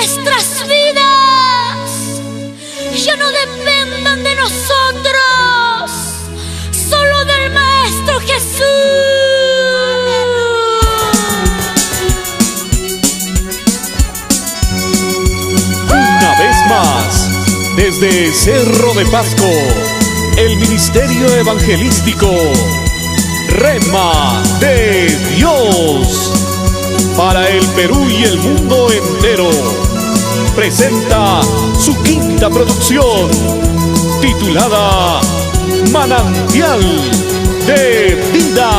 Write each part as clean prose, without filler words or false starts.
nuestras vidas ya no dependan de nosotros, solo del Maestro Jesús. Una vez más, desde Cerro de Pasco, el Ministerio Evangelístico Rhema de Dios para el Perú y el mundo entero presenta su quinta producción titulada Manantial de Vida.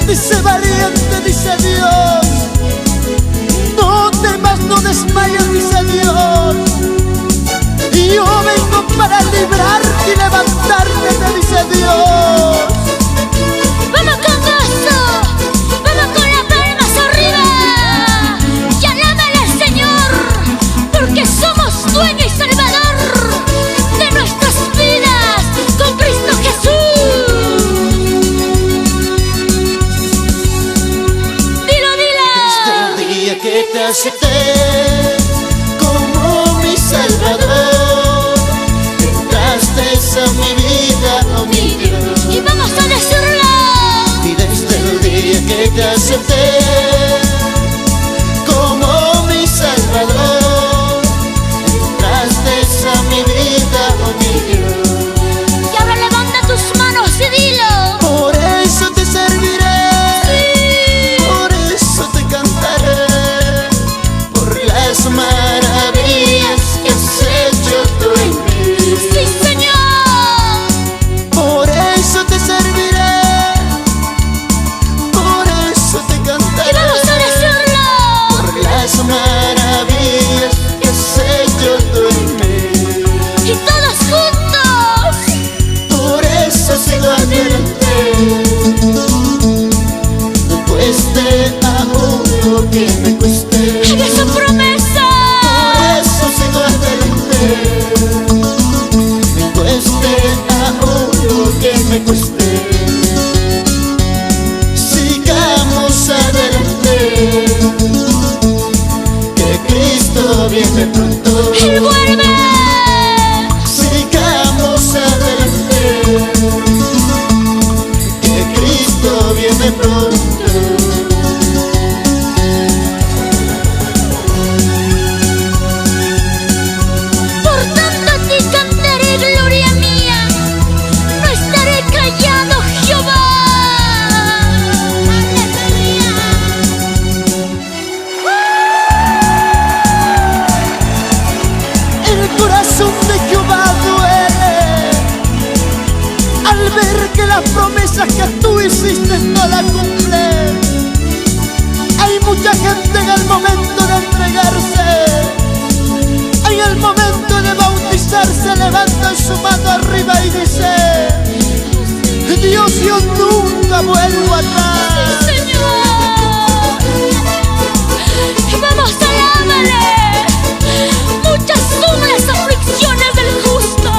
Dice valiente, dice Dios, no temas, no desmayes, dice Dios. Y yo vengo para librarte y levantarte, te dice Dios. Vamos con gozo, vamos con las palmas arriba y alábale al Señor, porque somos dueño y salvador de nuestras vidas con Cristo Jesús. Que te acepté como mi Salvador, entraste a mi vida, oh mi Dios. Y vamos a decirlo. Y desde el día que te acepté como mi Salvador, entraste a mi vida, oh mi Dios. Y ahora levanta tus manos y dilo. Por eso te serviré. Maravillas que has hecho tú en mí. Sí, Señor. Por eso te serviré, por eso te cantaré. Y vamos a decirlo. Por las maravillas que has hecho tú en mí. Y todos juntos. Por eso sigo adelante, cueste aún lo que me cueste. Haga su promesa. Me cueste, sigamos adelante, que Cristo viene pronto. Él vuelve. Sigamos adelante, que Cristo viene pronto. Que las promesas que tú hiciste no las cumples. Hay mucha gente en el momento de entregarse, en el momento de bautizarse, levanta su mano arriba y dice: Dios, yo nunca vuelvo atrás. Sí, Señor. Vamos, alábale. Muchas son las aflicciones del justo,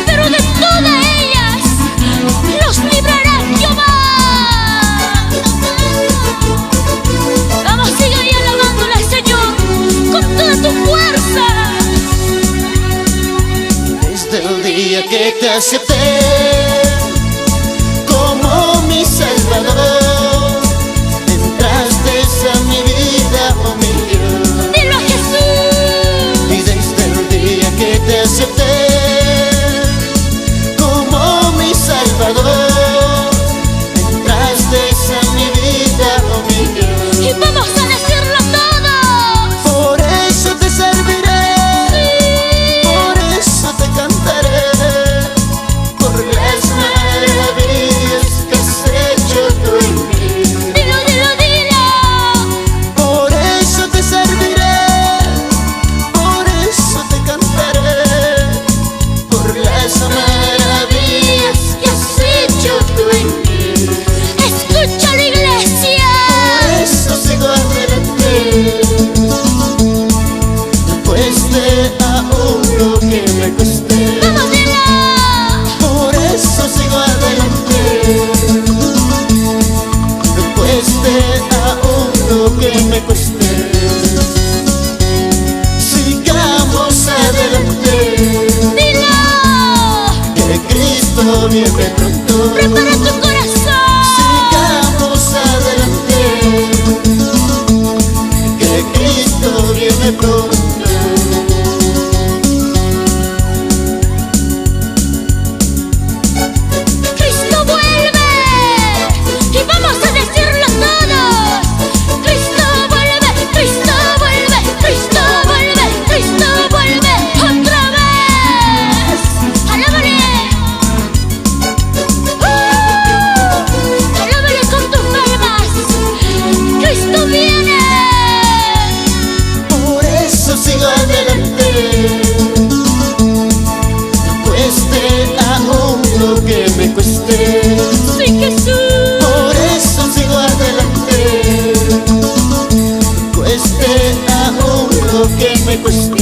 pero de todas ellas los librará Jehová. Vamos, sigue ahí alabándole al Señor con toda tu fuerza. Desde el día que te acepté como mi Salvador, entraste a mi vida, oh mi Dios. Dilo a Jesús. Y desde el día que te acepté como mi Salvador, entraste a mi vida, oh mi Dios. Y vamos a decirlo todo. Por eso te serviré, Sí. por eso te cantaré, por las maravillas que has hecho tú en mí. Dilo, dilo, dilo. Por eso te serviré, por eso te cantaré, por las maravillas que has hecho viene pronto. Prepara tu corazón. Sigamos adelante, que Cristo viene pronto. Cristo vuelve y vamos a decirlo todos. Cristo vuelve, Cristo vuelve, Cristo vuelve, Cristo vuelve otra vez. ¡Alábale! ¡Alábale con tus palmas! ¡Cristo viene! Por eso sigo adelante, cueste aún lo que me cueste. ¡Sí, Jesús! Por eso sigo adelante, cueste aún lo que me cueste.